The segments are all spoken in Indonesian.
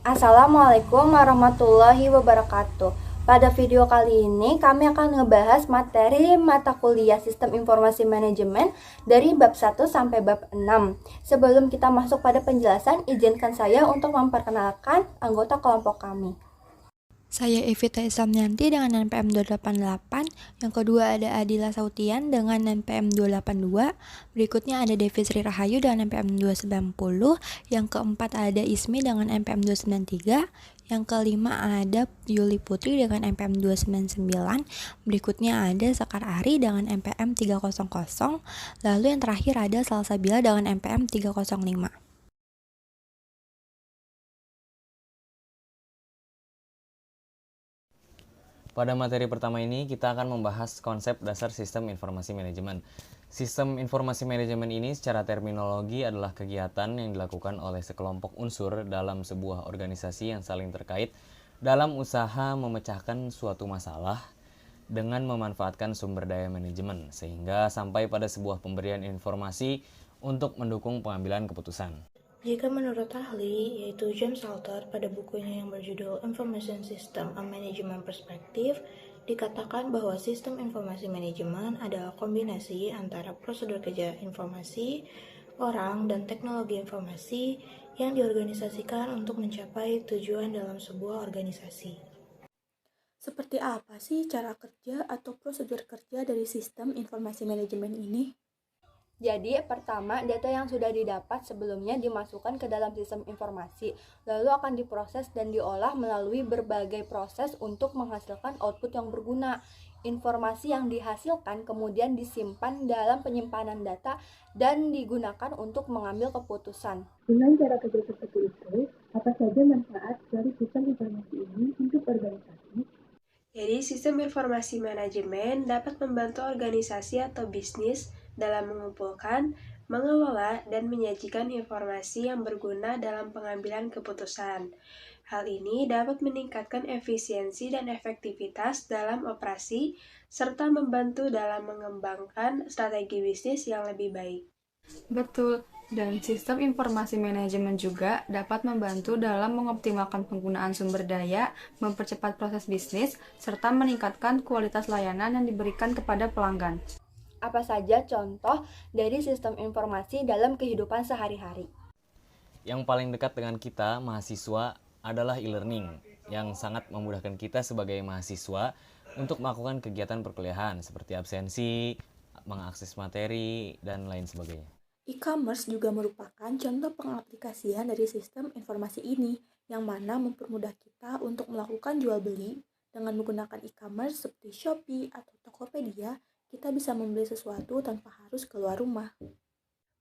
Assalamualaikum warahmatullahi wabarakatuh. Pada video kali ini kami akan ngebahas materi mata kuliah Sistem Informasi Manajemen dari bab 1 sampai bab 6. Sebelum kita masuk pada penjelasan, izinkan saya untuk memperkenalkan anggota kelompok kami. Saya Evita Islamyanti dengan NPM 288, yang kedua ada Adila Sautian dengan NPM 282, berikutnya ada Devi Sri Rahayu dengan NPM 290, yang keempat ada Ismi dengan NPM 293, yang kelima ada Yuli Putri dengan NPM 299, berikutnya ada Sekar Ari dengan NPM 300, lalu yang terakhir ada Salsabila dengan NPM 305. Pada materi pertama ini kita akan membahas konsep dasar sistem informasi manajemen. Sistem informasi manajemen ini secara terminologi adalah kegiatan yang dilakukan oleh sekelompok unsur dalam sebuah organisasi yang saling terkait dalam usaha memecahkan suatu masalah dengan memanfaatkan sumber daya manajemen sehingga sampai pada sebuah pemberian informasi untuk mendukung pengambilan keputusan. Jika menurut ahli, yaitu James Salter pada bukunya yang berjudul Information System: A Management Perspective, dikatakan bahwa sistem informasi manajemen adalah kombinasi antara prosedur kerja informasi, orang, dan teknologi informasi yang diorganisasikan untuk mencapai tujuan dalam sebuah organisasi. Seperti apa sih cara kerja atau prosedur kerja dari sistem informasi manajemen ini? Jadi, pertama, data yang sudah didapat sebelumnya dimasukkan ke dalam sistem informasi, lalu akan diproses dan diolah melalui berbagai proses untuk menghasilkan output yang berguna. Informasi yang dihasilkan kemudian disimpan dalam penyimpanan data dan digunakan untuk mengambil keputusan. Dengan cara kerja seperti itu, apa saja manfaat dari sistem informasi ini untuk organisasi? Jadi, sistem informasi manajemen dapat membantu organisasi atau bisnis dalam mengumpulkan, mengelola, dan menyajikan informasi yang berguna dalam pengambilan keputusan. Hal ini dapat meningkatkan efisiensi dan efektivitas dalam operasi, serta membantu dalam mengembangkan strategi bisnis yang lebih baik. Betul, dan sistem informasi manajemen juga dapat membantu dalam mengoptimalkan penggunaan sumber daya, mempercepat proses bisnis, serta meningkatkan kualitas layanan yang diberikan kepada pelanggan. Apa saja contoh dari sistem informasi dalam kehidupan sehari-hari? Yang paling dekat dengan kita, mahasiswa, adalah e-learning yang sangat memudahkan kita sebagai mahasiswa untuk melakukan kegiatan perkuliahan seperti absensi, mengakses materi, dan lain sebagainya. E-commerce juga merupakan contoh pengaplikasian dari sistem informasi ini, yang mana mempermudah kita untuk melakukan jual beli. Dengan menggunakan e-commerce seperti Shopee atau Tokopedia, kita bisa membeli sesuatu tanpa harus keluar rumah.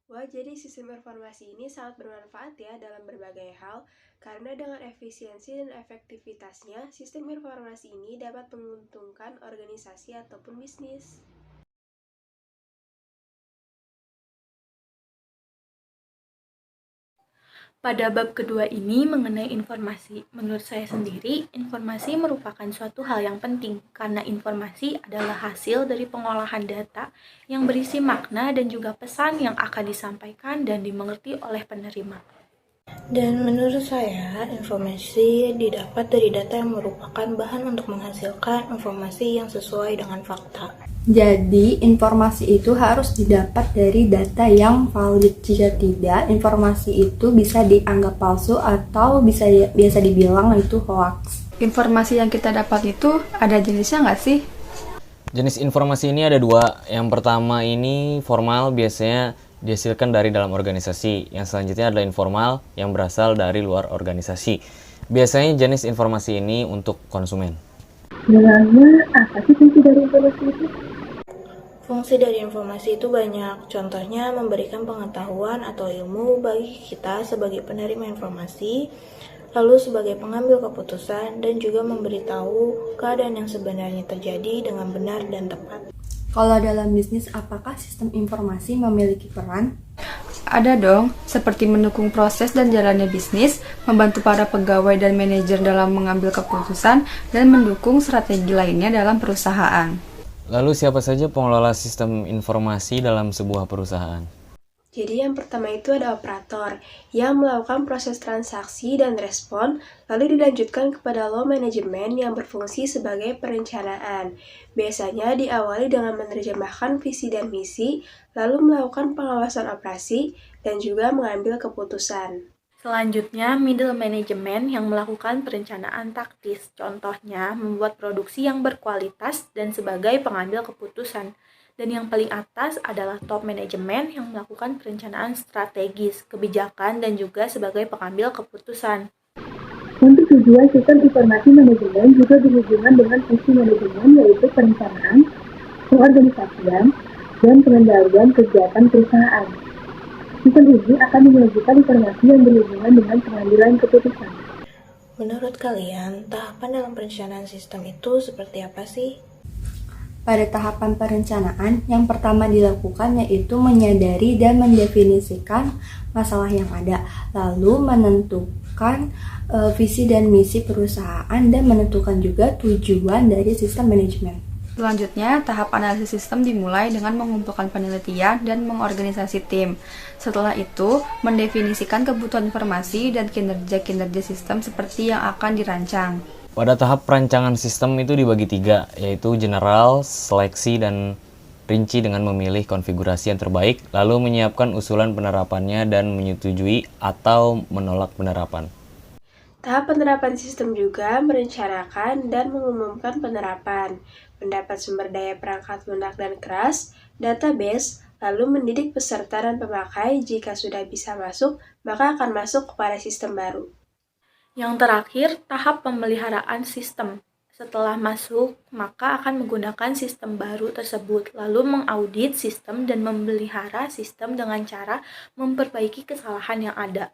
Wah, jadi sistem informasi ini sangat bermanfaat ya dalam berbagai hal, karena dengan efisiensi dan efektivitasnya, sistem informasi ini dapat menguntungkan organisasi ataupun bisnis. Pada bab kedua ini mengenai informasi, menurut saya sendiri, informasi merupakan suatu hal yang penting karena informasi adalah hasil dari pengolahan data yang berisi makna dan juga pesan yang akan disampaikan dan dimengerti oleh penerima. Dan menurut saya, informasi didapat dari data yang merupakan bahan untuk menghasilkan informasi yang sesuai dengan fakta. Jadi, informasi itu harus didapat dari data yang valid. Jika tidak, informasi itu bisa dianggap palsu atau biasa dibilang itu hoax. Informasi yang kita dapat itu ada jenisnya nggak sih? Jenis informasi ini ada dua. Yang pertama ini formal, biasanya dihasilkan dari dalam organisasi. Yang selanjutnya adalah informal yang berasal dari luar organisasi. Biasanya jenis informasi ini untuk konsumen. Sebenarnya apa sih fungsi dari informasi itu? Fungsi dari informasi itu banyak, contohnya memberikan pengetahuan atau ilmu bagi kita sebagai penerima informasi, lalu sebagai pengambil keputusan, dan juga memberitahu keadaan yang sebenarnya terjadi dengan benar dan tepat. Kalau dalam bisnis, apakah sistem informasi memiliki peran? Ada dong, seperti mendukung proses dan jalannya bisnis, membantu para pegawai dan manajer dalam mengambil keputusan, dan mendukung strategi lainnya dalam perusahaan. Lalu siapa saja pengelola sistem informasi dalam sebuah perusahaan? Jadi yang pertama itu ada operator yang melakukan proses transaksi dan respon, lalu dilanjutkan kepada low management yang berfungsi sebagai perencanaan. Biasanya diawali dengan menerjemahkan visi dan misi, lalu melakukan pengawasan operasi, dan juga mengambil keputusan. Selanjutnya, middle management yang melakukan perencanaan taktis, contohnya membuat produksi yang berkualitas dan sebagai pengambil keputusan. Dan yang paling atas adalah top management yang melakukan perencanaan strategis, kebijakan, dan juga sebagai pengambil keputusan. Untuk tujuan sistem informasi manajemen juga berhubungan dengan fungsi manajemen, yaitu perencanaan, pengorganisasian, dan pengendalian kegiatan perusahaan. Sistem ini akan menyajikan informasi yang berhubungan dengan pengambilan keputusan. Menurut kalian, tahapan dalam perencanaan sistem itu seperti apa sih? Pada tahapan perencanaan, yang pertama dilakukan yaitu menyadari dan mendefinisikan masalah yang ada, lalu menentukan visi dan misi perusahaan dan menentukan juga tujuan dari sistem manajemen. Selanjutnya, tahap analisis sistem dimulai dengan mengumpulkan penelitian dan mengorganisasi tim. Setelah itu, mendefinisikan kebutuhan informasi dan kinerja-kinerja sistem seperti yang akan dirancang. Pada tahap perancangan sistem itu dibagi 3, yaitu general, seleksi, dan rinci dengan memilih konfigurasi yang terbaik, lalu menyiapkan usulan penerapannya dan menyetujui atau menolak penerapan. Tahap penerapan sistem juga merencanakan dan mengumumkan penerapan, mendapat sumber daya perangkat lunak dan keras, database, lalu mendidik peserta dan pemakai. Jika sudah bisa masuk, maka akan masuk kepada sistem baru. Yang terakhir, tahap pemeliharaan sistem. Setelah masuk, maka akan menggunakan sistem baru tersebut, lalu mengaudit sistem dan memelihara sistem dengan cara memperbaiki kesalahan yang ada,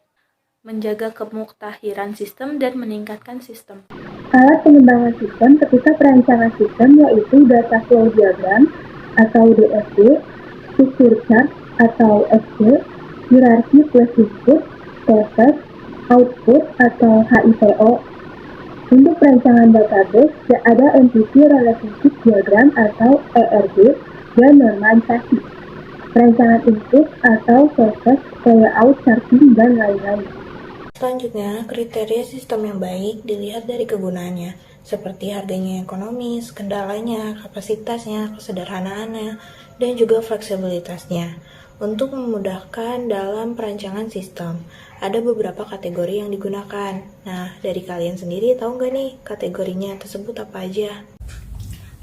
menjaga kemuktahiran sistem, dan meningkatkan sistem. Alat pengembangan sistem ketika perancangan sistem yaitu data flow diagram atau DFD, struktur chart atau SC, hierarki plus input, proses, output atau HIPO. Untuk perancangan database, ada Entity Relationship Diagram atau ERD dan normalisasi. Perancangan input atau proses, layout, charting, dan lain-lain. Selanjutnya, kriteria sistem yang baik dilihat dari kegunaannya, seperti harganya yang ekonomis, kendalanya, kapasitasnya, kesederhanaannya, dan juga fleksibilitasnya. Untuk memudahkan dalam perancangan sistem, ada beberapa kategori yang digunakan. Nah, dari kalian sendiri tahu nggak nih kategorinya tersebut apa aja?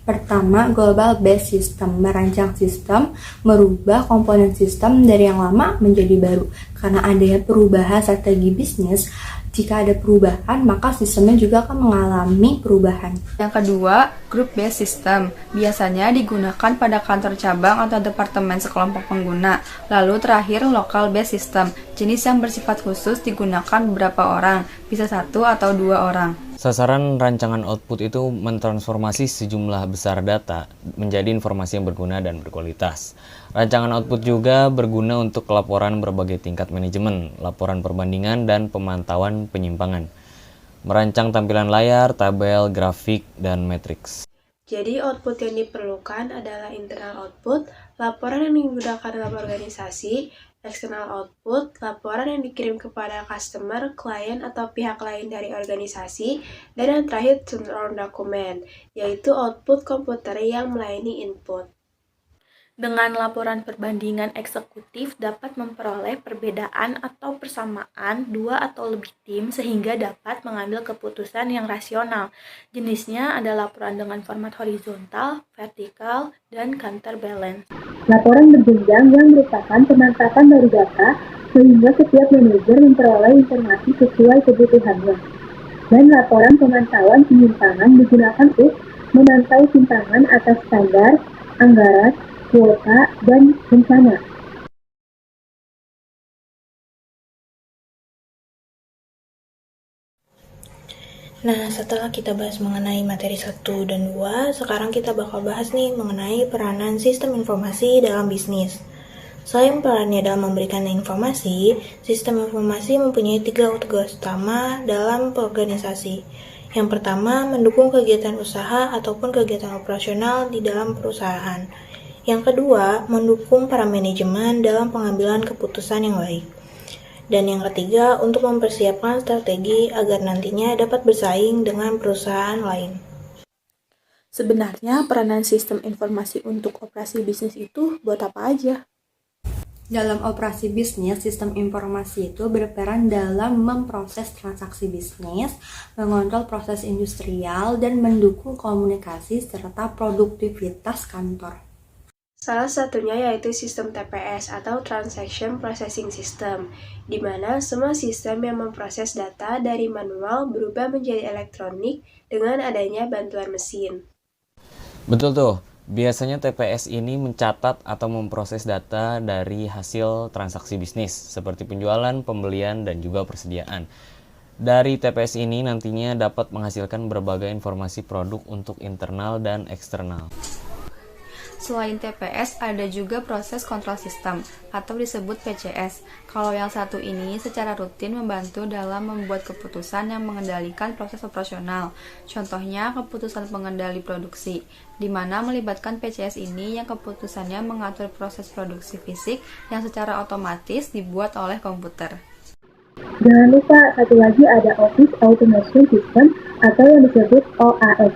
Pertama, global based system. Merancang sistem merubah komponen sistem dari yang lama menjadi baru. Karena adanya perubahan strategi bisnis, jika ada perubahan, maka sistemnya juga akan mengalami perubahan. Yang kedua, group based system. Biasanya digunakan pada kantor cabang atau departemen sekelompok pengguna. Lalu terakhir, local based system. Jenis yang bersifat khusus digunakan beberapa orang, bisa 1 atau 2 orang. Sasaran rancangan output itu mentransformasi sejumlah besar data menjadi informasi yang berguna dan berkualitas. Rancangan output juga berguna untuk laporan berbagai tingkat manajemen, laporan perbandingan, dan pemantauan penyimpangan. Merancang tampilan layar, tabel, grafik, dan matriks. Jadi output yang diperlukan adalah internal output, laporan yang digunakan dalam organisasi, external output, laporan yang dikirim kepada customer, klien, atau pihak lain dari organisasi, dan yang terakhir turnaround dokumen, yaitu output komputer yang melayani input. Dengan laporan perbandingan eksekutif dapat memperoleh perbedaan atau persamaan 2 atau lebih tim sehingga dapat mengambil keputusan yang rasional. Jenisnya ada laporan dengan format horizontal, vertikal, dan counterbalance. Laporan berjenjang yang merupakan pemantapan dari data sehingga setiap manajer memperoleh informasi sesuai kebutuhannya. Dan laporan pemantauan penyimpangan digunakan untuk memantau simpangan atas standar, anggaran, kuota, dan bencana. Nah, setelah kita bahas mengenai materi 1 dan 2, sekarang kita bakal bahas nih mengenai peranan sistem informasi dalam bisnis. Selain perannya dalam memberikan informasi, sistem informasi mempunyai 3 tugas utama dalam organisasi. Yang pertama, mendukung kegiatan usaha ataupun kegiatan operasional di dalam perusahaan. Yang kedua, mendukung para manajemen dalam pengambilan keputusan yang baik. Dan yang ketiga, untuk mempersiapkan strategi agar nantinya dapat bersaing dengan perusahaan lain. Sebenarnya peranan sistem informasi untuk operasi bisnis itu buat apa aja? Dalam operasi bisnis, sistem informasi itu berperan dalam memproses transaksi bisnis, mengontrol proses industrial, dan mendukung komunikasi serta produktivitas kantor. Salah satunya yaitu sistem TPS atau Transaction Processing System, di mana semua sistem yang memproses data dari manual berubah menjadi elektronik dengan adanya bantuan mesin. Betul tuh. Biasanya TPS ini mencatat atau memproses data dari hasil transaksi bisnis, seperti penjualan, pembelian, dan juga persediaan. Dari TPS ini nantinya dapat menghasilkan berbagai informasi produk untuk internal dan eksternal. Selain TPS, ada juga proses kontrol sistem atau disebut PCS. Kalau yang satu ini secara rutin membantu dalam membuat keputusan yang mengendalikan proses operasional. Contohnya keputusan pengendali produksi, di mana melibatkan PCS ini yang keputusannya mengatur proses produksi fisik yang secara otomatis dibuat oleh komputer. Jangan lupa satu lagi ada Office Automation System atau yang disebut OAS.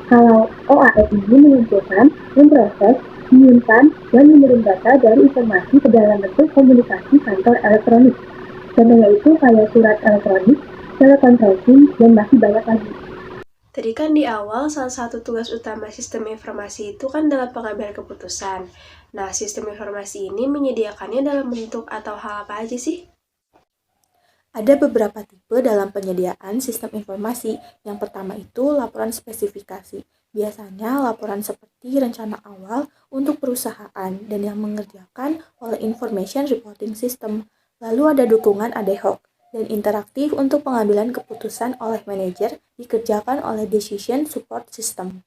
Kalau OAS ini mengumpulkan, memproses, menyimpan, dan mengirim data dari informasi ke dalam bentuk komunikasi kantor elektronik. Contohnya itu kayak surat elektronik, telekonferensi, dan masih banyak lagi. Tadi kan di awal salah satu tugas utama sistem informasi itu kan dalam pengambilan keputusan. Nah, sistem informasi ini menyediakannya dalam bentuk atau hal apa aja sih? Ada beberapa tipe dalam penyediaan sistem informasi. Yang pertama itu laporan spesifikasi. Biasanya laporan seperti rencana awal untuk perusahaan dan yang mengerjakan oleh Information Reporting System. Lalu ada dukungan ad hoc dan interaktif untuk pengambilan keputusan oleh manajer dikerjakan oleh Decision Support System.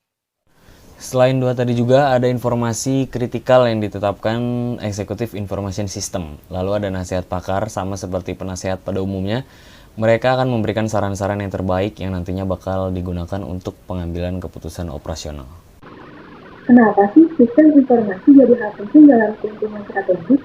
Selain dua tadi juga ada informasi kritikal yang ditetapkan Executive Information System. Lalu ada nasihat pakar, sama seperti penasehat pada umumnya. Mereka akan memberikan saran-saran yang terbaik yang nantinya bakal digunakan untuk pengambilan keputusan operasional. Kenapa sih sistem informasi jadi hal penting dalam keuntungan strategis?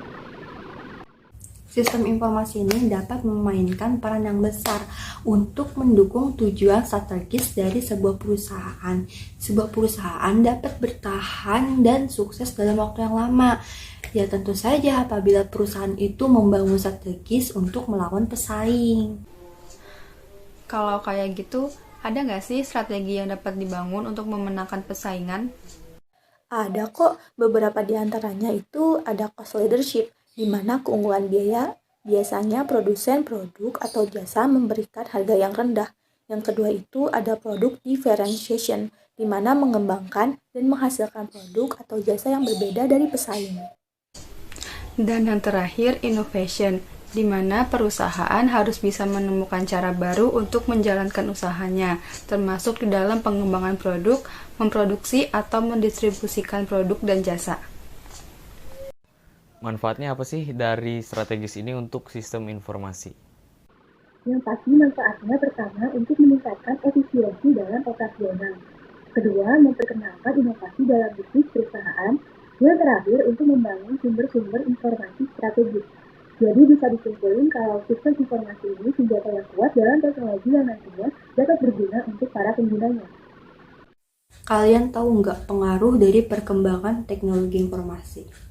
Sistem informasi ini dapat memainkan peran yang besar untuk mendukung tujuan strategis dari sebuah perusahaan. Sebuah perusahaan dapat bertahan dan sukses dalam waktu yang lama. Ya tentu saja apabila perusahaan itu membangun strategis untuk melawan pesaing. Kalau kayak gitu, ada nggak sih strategi yang dapat dibangun untuk memenangkan persaingan? Ada kok, beberapa di antaranya itu ada cost leadership, di mana keunggulan biaya biasanya produsen produk atau jasa memberikan harga yang rendah. Yang kedua itu ada produk differentiation, di mana mengembangkan dan menghasilkan produk atau jasa yang berbeda dari pesaing. Dan yang terakhir, innovation, di mana perusahaan harus bisa menemukan cara baru untuk menjalankan usahanya, termasuk di dalam pengembangan produk, memproduksi atau mendistribusikan produk dan jasa. Manfaatnya apa sih dari strategis ini untuk sistem informasi? Yang pasti manfaatnya pertama untuk meningkatkan efisiensi dalam operasional. Kedua, memperkenalkan inovasi dalam bisnis perusahaan. Yang terakhir, untuk membangun sumber-sumber informasi strategis. Jadi bisa disimpulkan kalau sistem informasi ini senjata yang kuat dalam teknologi yang nantinya dapat berguna untuk para penggunanya. Kalian tahu nggak pengaruh dari perkembangan teknologi informasi?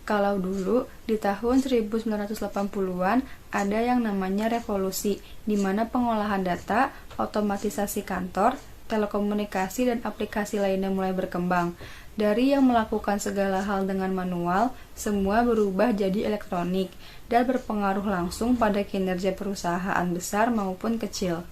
Kalau dulu, di tahun 1980-an, ada yang namanya revolusi, di mana pengolahan data, otomatisasi kantor, telekomunikasi, dan aplikasi lainnya mulai berkembang. Dari yang melakukan segala hal dengan manual, semua berubah jadi elektronik, dan berpengaruh langsung pada kinerja perusahaan besar maupun kecil.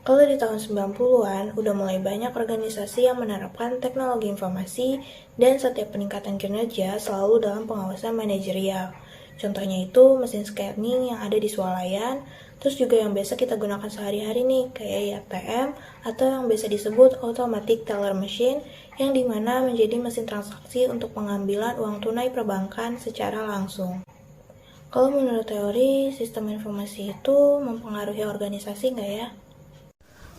Kalau di tahun 90-an, udah mulai banyak organisasi yang menerapkan teknologi informasi dan setiap peningkatan kinerja selalu dalam pengawasan manajerial. Contohnya itu mesin scanning yang ada di swalayan, terus juga yang biasa kita gunakan sehari-hari nih, kayak ATM atau yang biasa disebut automatic teller machine, yang dimana menjadi mesin transaksi untuk pengambilan uang tunai perbankan secara langsung. Kalau menurut teori, sistem informasi itu mempengaruhi organisasi nggak ya?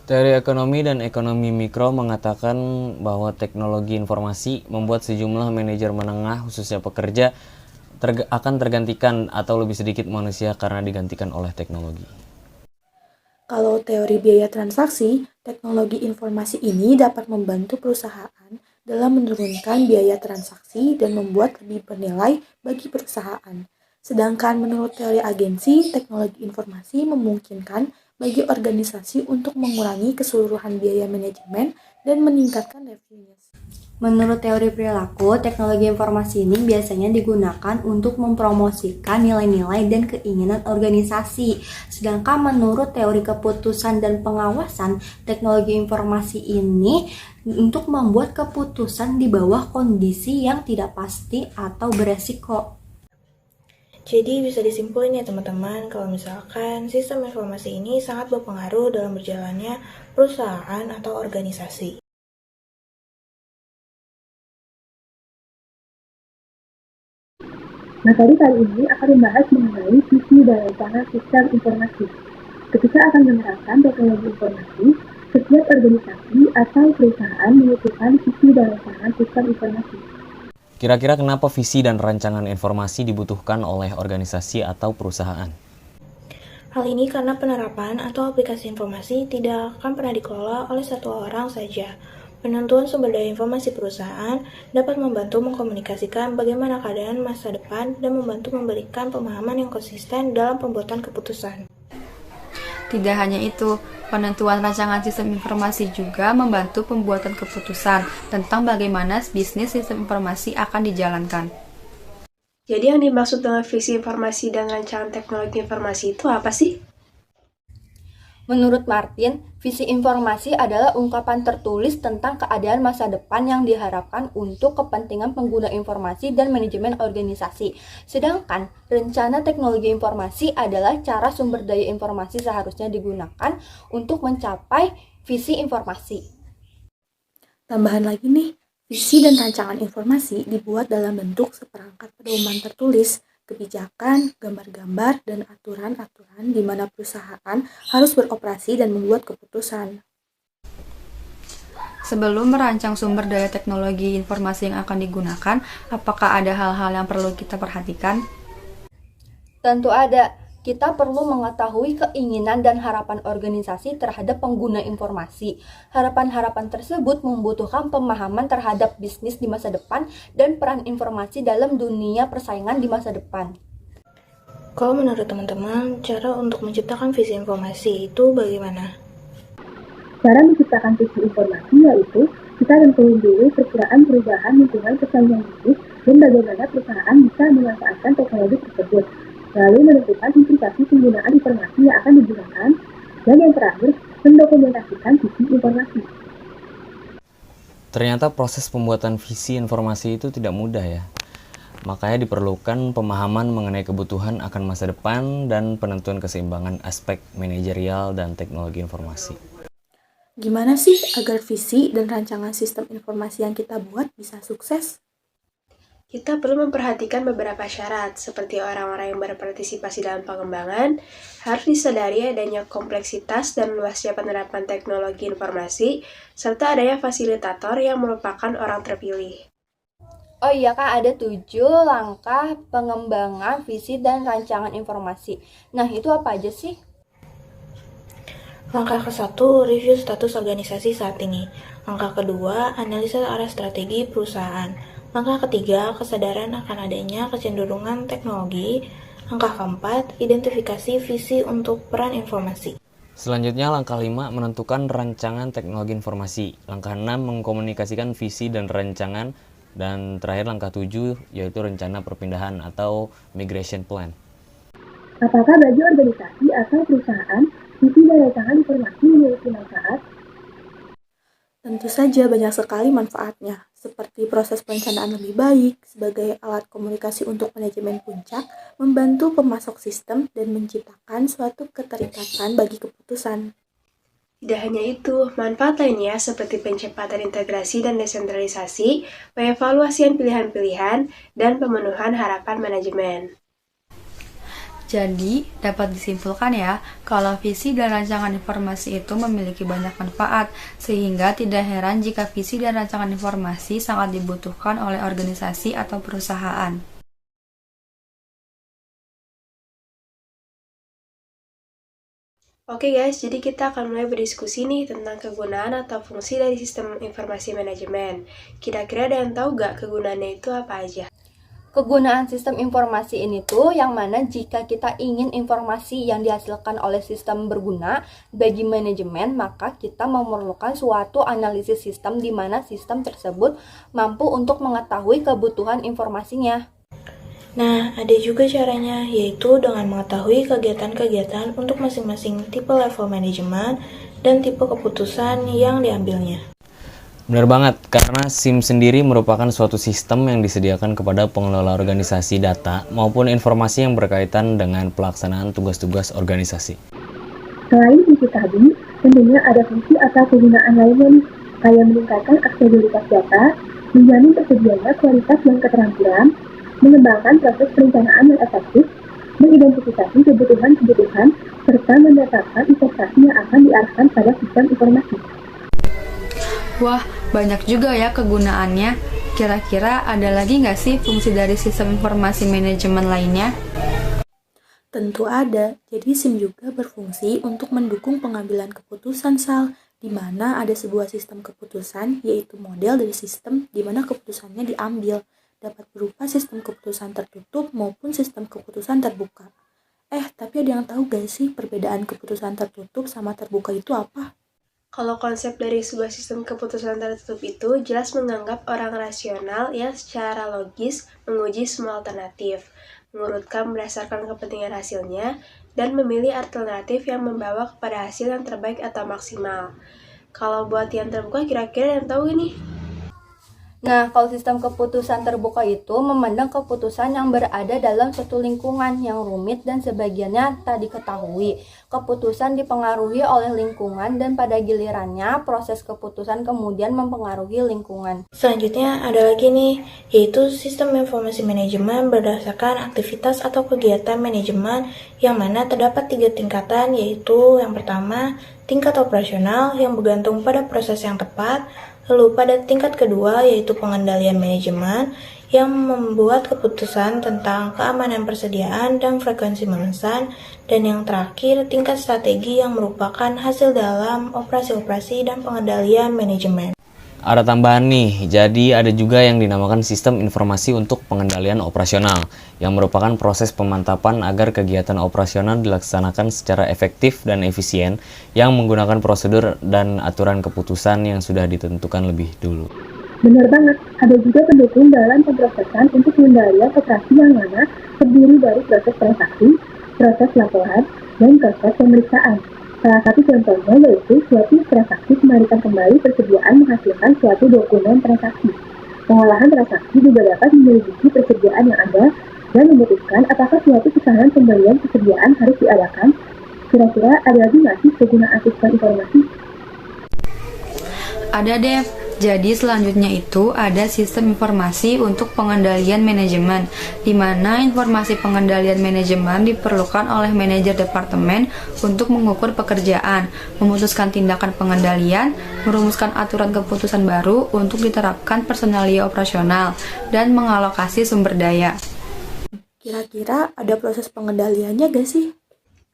Teori ekonomi dan ekonomi mikro mengatakan bahwa teknologi informasi membuat sejumlah manajer menengah, khususnya pekerja, akan tergantikan atau lebih sedikit manusia karena digantikan oleh teknologi. Kalau teori biaya transaksi, teknologi informasi ini dapat membantu perusahaan dalam menurunkan biaya transaksi dan membuat lebih bernilai bagi perusahaan. Sedangkan menurut teori agensi, teknologi informasi memungkinkan bagi organisasi untuk mengurangi keseluruhan biaya manajemen dan meningkatkan revenue. Menurut teori perilaku, teknologi informasi ini biasanya digunakan untuk mempromosikan nilai-nilai dan keinginan organisasi. Sedangkan menurut teori keputusan dan pengawasan, teknologi informasi ini untuk membuat keputusan di bawah kondisi yang tidak pasti atau beresiko. Jadi bisa disimpulkan ya teman-teman, kalau misalkan sistem informasi ini sangat berpengaruh dalam berjalannya perusahaan atau organisasi. Materi kali ini akan membahas mengenai visi dan rancangan sistem informasi. Ketika akan menerapkan teknologi informasi, setiap organisasi atau perusahaan membutuhkan visi dan rancangan sistem informasi. Kira-kira kenapa visi dan rancangan informasi dibutuhkan oleh organisasi atau perusahaan? Hal ini karena penerapan atau aplikasi informasi tidak akan pernah dikelola oleh satu orang saja. Penentuan sumber daya informasi perusahaan dapat membantu mengkomunikasikan bagaimana keadaan masa depan dan membantu memberikan pemahaman yang konsisten dalam pembuatan keputusan. Tidak hanya itu, penentuan rancangan sistem informasi juga membantu pembuatan keputusan tentang bagaimana bisnis sistem informasi akan dijalankan. Jadi yang dimaksud dengan visi informasi dan rancangan teknologi informasi itu apa sih? Menurut Martin, visi informasi adalah ungkapan tertulis tentang keadaan masa depan yang diharapkan untuk kepentingan pengguna informasi dan manajemen organisasi. Sedangkan rencana teknologi informasi adalah cara sumber daya informasi seharusnya digunakan untuk mencapai visi informasi. Tambahan lagi nih, visi dan rancangan informasi dibuat dalam bentuk seperangkat pedoman tertulis, kebijakan, gambar-gambar, dan aturan-aturan di mana perusahaan harus beroperasi dan membuat keputusan. Sebelum merancang sumber daya teknologi informasi yang akan digunakan, apakah ada hal-hal yang perlu kita perhatikan? Tentu ada. Kita perlu mengetahui keinginan dan harapan organisasi terhadap pengguna informasi. Harapan-harapan tersebut membutuhkan pemahaman terhadap bisnis di masa depan dan peran informasi dalam dunia persaingan di masa depan. Kalau menurut teman-teman, cara untuk menciptakan visi informasi itu bagaimana? Cara menciptakan visi informasi yaitu kita tentuin dulu perkiraan perubahan lingkungan persaingan bisnis dan bagaimana perusahaan bisa memanfaatkan teknologi tersebut. Lalu menentukan implikasi penggunaan informasi yang akan digunakan, dan yang terakhir, mendokumentasikan visi informasi. Ternyata proses pembuatan visi informasi itu tidak mudah ya. Makanya diperlukan pemahaman mengenai kebutuhan akan masa depan dan penentuan keseimbangan aspek manajerial dan teknologi informasi. Gimana sih agar visi dan rancangan sistem informasi yang kita buat bisa sukses? Kita perlu memperhatikan beberapa syarat, seperti orang-orang yang berpartisipasi dalam pengembangan, harus disadari adanya kompleksitas dan luasnya penerapan teknologi informasi, serta adanya fasilitator yang merupakan orang terpilih. Oh iya Kak, ada 7 langkah pengembangan visi dan rancangan informasi. Nah, itu apa aja sih? Langkah ke-1, review status organisasi saat ini. Langkah kedua, analisa arah strategi perusahaan. Langkah ketiga, kesadaran akan adanya kecenderungan teknologi. Langkah keempat, identifikasi visi untuk peran informasi. Selanjutnya langkah 5, menentukan rancangan teknologi informasi. Langkah 6, mengkomunikasikan visi dan rancangan. Dan terakhir langkah 7, yaitu rencana perpindahan atau migration plan. Apakah bagi organisasi atau perusahaan, visi dan rancangan informasi memiliki manfaat? Tentu saja banyak sekali manfaatnya, seperti proses perencanaan lebih baik sebagai alat komunikasi untuk manajemen puncak, membantu pemasok sistem, dan menciptakan suatu keterikatan bagi keputusan. Tidak hanya itu, manfaat lainnya seperti pencepatan integrasi dan desentralisasi, pengevaluasian pilihan-pilihan, dan pemenuhan harapan manajemen. Jadi, dapat disimpulkan ya, kalau visi dan rancangan informasi itu memiliki banyak manfaat, sehingga tidak heran jika visi dan rancangan informasi sangat dibutuhkan oleh organisasi atau perusahaan. Oke guys, jadi kita akan mulai berdiskusi nih tentang kegunaan atau fungsi dari sistem informasi manajemen. Kira-kira ada yang tahu nggak kegunaannya itu apa aja? Kegunaan sistem informasi ini tuh yang mana jika kita ingin informasi yang dihasilkan oleh sistem berguna bagi manajemen, maka kita memerlukan suatu analisis sistem di mana sistem tersebut mampu untuk mengetahui kebutuhan informasinya. Nah, ada juga caranya, yaitu dengan mengetahui kegiatan-kegiatan untuk masing-masing tipe level manajemen dan tipe keputusan yang diambilnya. Benar banget, karena SIM sendiri merupakan suatu sistem yang disediakan kepada pengelola organisasi data maupun informasi yang berkaitan dengan pelaksanaan tugas-tugas organisasi. Selain fungsi tadi, tentunya ada fungsi atau kegunaan lainnya nih, kayak meningkatkan aksesibilitas data, menjamin tersedianya kualitas dan keterampilan, mengembangkan proses perencanaan yang efektif, mengidentifikasi kebutuhan-kebutuhan, serta menetapkan investasi yang akan diarahkan pada sistem informasi. Wah, banyak juga ya kegunaannya. Kira-kira ada lagi nggak sih fungsi dari sistem informasi manajemen lainnya? Tentu ada, jadi SIM juga berfungsi untuk mendukung pengambilan keputusan SAL, di mana ada sebuah sistem keputusan, yaitu model dari sistem di mana keputusannya diambil, dapat berupa sistem keputusan tertutup maupun sistem keputusan terbuka. Tapi ada yang tahu gak sih perbedaan keputusan tertutup sama terbuka itu apa? Kalau konsep dari sebuah sistem keputusan tertutup itu jelas menganggap orang rasional yang secara logis menguji semua alternatif, mengurutkan berdasarkan kepentingan hasilnya, dan memilih alternatif yang membawa kepada hasil yang terbaik atau maksimal. Kalau buat yang terbuka, kira-kira yang tahu ini? Nah, kalau sistem keputusan terbuka itu memandang keputusan yang berada dalam suatu lingkungan yang rumit dan sebagiannya tak diketahui. Keputusan dipengaruhi oleh lingkungan dan pada gilirannya proses keputusan kemudian mempengaruhi lingkungan. Selanjutnya ada lagi nih, yaitu sistem informasi manajemen berdasarkan aktivitas atau kegiatan manajemen yang mana terdapat 3 tingkatan, yaitu yang pertama, tingkat operasional yang bergantung pada proses yang tepat. Lalu pada tingkat kedua yaitu pengendalian manajemen yang membuat keputusan tentang keamanan persediaan dan frekuensi memesan, dan yang terakhir tingkat strategi yang merupakan hasil dalam operasi-operasi dan pengendalian manajemen. Ada tambahan nih, jadi ada juga yang dinamakan sistem informasi untuk pengendalian operasional, yang merupakan proses pemantapan agar kegiatan operasional dilaksanakan secara efektif dan efisien, yang menggunakan prosedur dan aturan keputusan yang sudah ditentukan lebih dulu. Benar banget, ada juga pendukung dalam pemrosesan untuk pengendalian operasi yang mana terdiri dari proses transaksi, proses laporan, dan proses pemeriksaan. Salah satu contohnya yaitu suatu transaksi kembalikan kembali persediaan menghasilkan suatu dokumen transaksi. Pengolahan transaksi juga dapat menyelidiki persediaan yang ada dan memutuskan apakah suatu pesanan pembelian persediaan harus diadakan. Kira-kira ada lagi nggak sih kegunaan sistem informasi? Ada deh. Jadi selanjutnya itu ada sistem informasi untuk pengendalian manajemen, di mana informasi pengendalian manajemen diperlukan oleh manajer departemen untuk mengukur pekerjaan, memutuskan tindakan pengendalian, merumuskan aturan keputusan baru untuk diterapkan personalia operasional, dan mengalokasi sumber daya. Kira-kira ada proses pengendaliannya gak sih?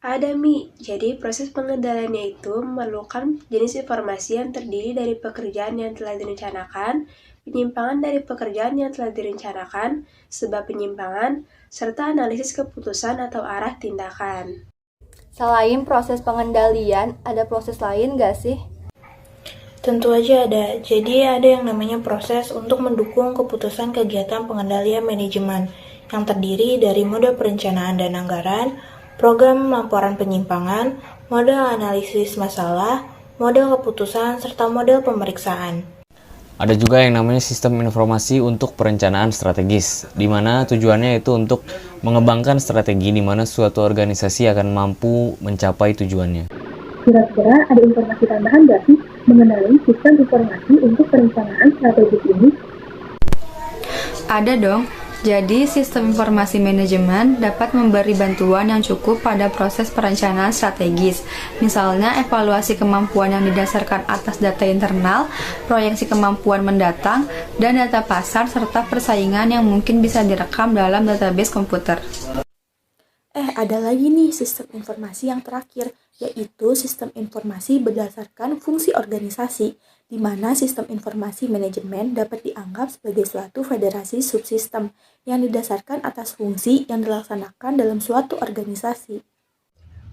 Ada Mi, jadi proses pengendaliannya itu memerlukan jenis informasi yang terdiri dari pekerjaan yang telah direncanakan, penyimpangan dari pekerjaan yang telah direncanakan, sebab penyimpangan, serta analisis keputusan atau arah tindakan. Selain proses pengendalian, ada proses lain nggak sih? Tentu aja ada, jadi ada yang namanya proses untuk mendukung keputusan kegiatan pengendalian manajemen, yang terdiri dari mode perencanaan dan anggaran, program laporan penyimpangan, model analisis masalah, model keputusan, serta model pemeriksaan. Ada juga yang namanya sistem informasi untuk perencanaan strategis, di mana tujuannya itu untuk mengembangkan strategi di mana suatu organisasi akan mampu mencapai tujuannya. Kira-kira ada informasi tambahan nggak sih mengenai sistem informasi untuk perencanaan strategis ini? Ada dong. Jadi, sistem informasi manajemen dapat memberi bantuan yang cukup pada proses perencanaan strategis. Misalnya, evaluasi kemampuan yang didasarkan atas data internal, proyeksi kemampuan mendatang, dan data pasar, serta persaingan yang mungkin bisa direkam dalam database komputer. Ada lagi nih sistem informasi yang terakhir, yaitu sistem informasi berdasarkan fungsi organisasi, di mana sistem informasi manajemen dapat dianggap sebagai suatu federasi subsistem yang didasarkan atas fungsi yang dilaksanakan dalam suatu organisasi.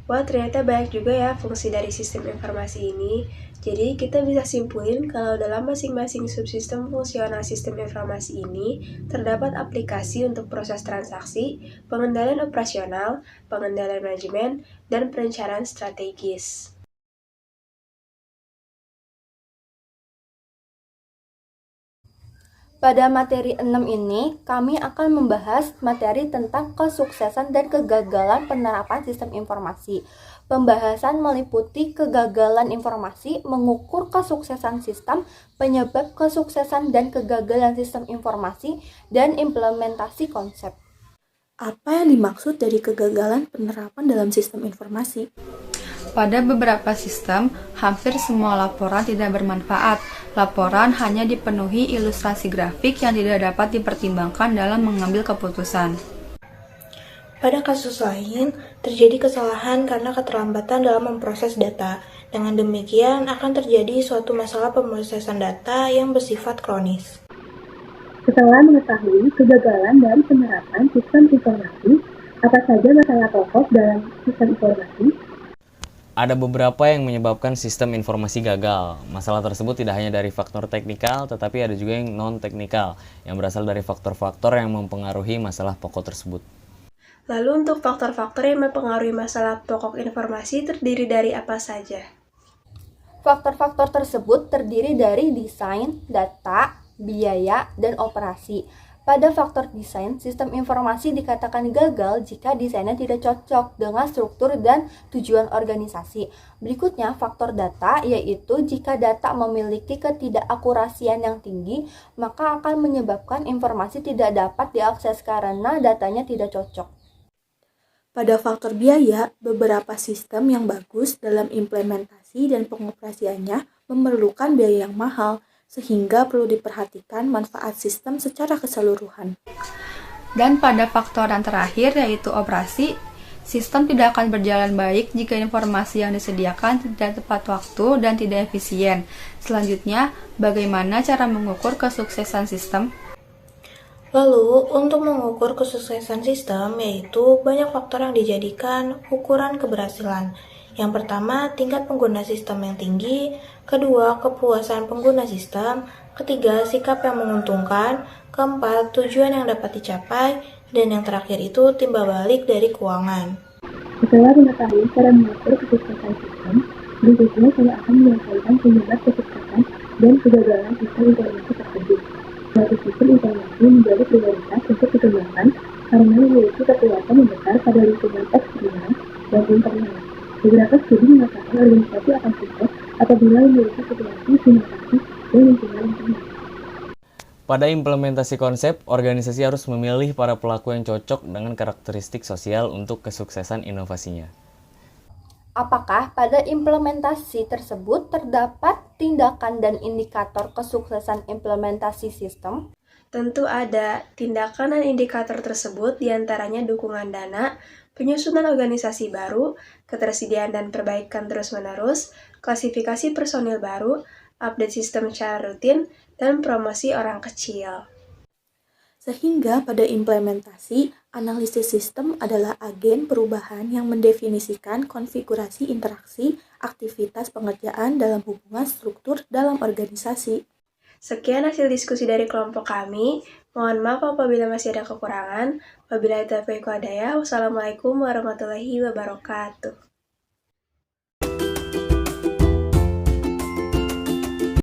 Wah, ternyata banyak juga ya fungsi dari sistem informasi ini. Jadi, kita bisa simpulin kalau dalam masing-masing subsistem fungsional sistem informasi ini terdapat aplikasi untuk proses transaksi, pengendalian operasional, pengendalian manajemen, dan perencanaan strategis. Pada materi 6 ini, kami akan membahas materi tentang kesuksesan dan kegagalan penerapan sistem informasi. Pembahasan meliputi kegagalan informasi, mengukur kesuksesan sistem, penyebab kesuksesan dan kegagalan sistem informasi, dan implementasi konsep. Apa yang dimaksud dari kegagalan penerapan dalam sistem informasi? Pada beberapa sistem, hampir semua laporan tidak bermanfaat. Laporan hanya dipenuhi ilustrasi grafik yang tidak dapat dipertimbangkan dalam mengambil keputusan. Pada kasus lain, terjadi kesalahan karena keterlambatan dalam memproses data. Dengan demikian, akan terjadi suatu masalah pemrosesan data yang bersifat kronis. Setelah mengetahui kegagalan dari penerapan sistem informasi, apa saja masalah pokok dalam sistem informasi? Ada beberapa yang menyebabkan sistem informasi gagal. Masalah tersebut tidak hanya dari faktor teknikal, tetapi ada juga yang non-teknikal, yang berasal dari faktor-faktor yang mempengaruhi masalah pokok tersebut. Lalu untuk faktor-faktor yang mempengaruhi masalah pokok informasi terdiri dari apa saja? Faktor-faktor tersebut terdiri dari desain, data, biaya, dan operasi. Pada faktor desain, sistem informasi dikatakan gagal jika desainnya tidak cocok dengan struktur dan tujuan organisasi. Berikutnya, faktor data, yaitu jika data memiliki ketidakakurasian yang tinggi, maka akan menyebabkan informasi tidak dapat diakses karena datanya tidak cocok. Pada faktor biaya, beberapa sistem yang bagus dalam implementasi dan pengoperasiannya memerlukan biaya yang mahal, sehingga perlu diperhatikan manfaat sistem secara keseluruhan. Dan pada faktor yang terakhir, yaitu operasi, sistem tidak akan berjalan baik jika informasi yang disediakan tidak tepat waktu dan tidak efisien. Selanjutnya, bagaimana cara mengukur kesuksesan sistem? Lalu, untuk mengukur kesuksesan sistem, yaitu banyak faktor yang dijadikan ukuran keberhasilan. Yang pertama, tingkat pengguna sistem yang tinggi. Kedua, kepuasan pengguna sistem. Ketiga, sikap yang menguntungkan. Keempat, tujuan yang dapat dicapai. Dan yang terakhir itu timbal balik dari keuangan. Setelah mengetahui cara mengukur kesuksesan sistem, berikutnya saya akan menyampaikan penyebab kesuksesan dan kegagalan sistem informasi tersebut. Suatu sistem informasi menjadi prioritas untuk dikembangkan karena memiliki kekuatan yang besar pada lingkungan eksternal dan internal. Beberapa studi mengatakan organisasi akan sukses apabila memiliki situasi, inovasi, dan lingkungan internal. Pada implementasi konsep, organisasi harus memilih para pelaku yang cocok dengan karakteristik sosial untuk kesuksesan inovasinya. Apakah pada implementasi tersebut terdapat tindakan dan indikator kesuksesan implementasi sistem? Tentu ada. Tindakan dan indikator tersebut diantaranya dukungan dana, penyusunan organisasi baru, ketersediaan dan perbaikan terus-menerus, klasifikasi personil baru, update sistem secara rutin, dan promosi orang kecil. Sehingga pada implementasi, analisis sistem adalah agen perubahan yang mendefinisikan konfigurasi interaksi, aktivitas pengerjaan dalam hubungan struktur dalam organisasi. Sekian hasil diskusi dari kelompok kami. Mohon maaf apabila masih ada kekurangan. Wabillahi taufiq wal hidayah. Wassalamualaikum warahmatullahi wabarakatuh.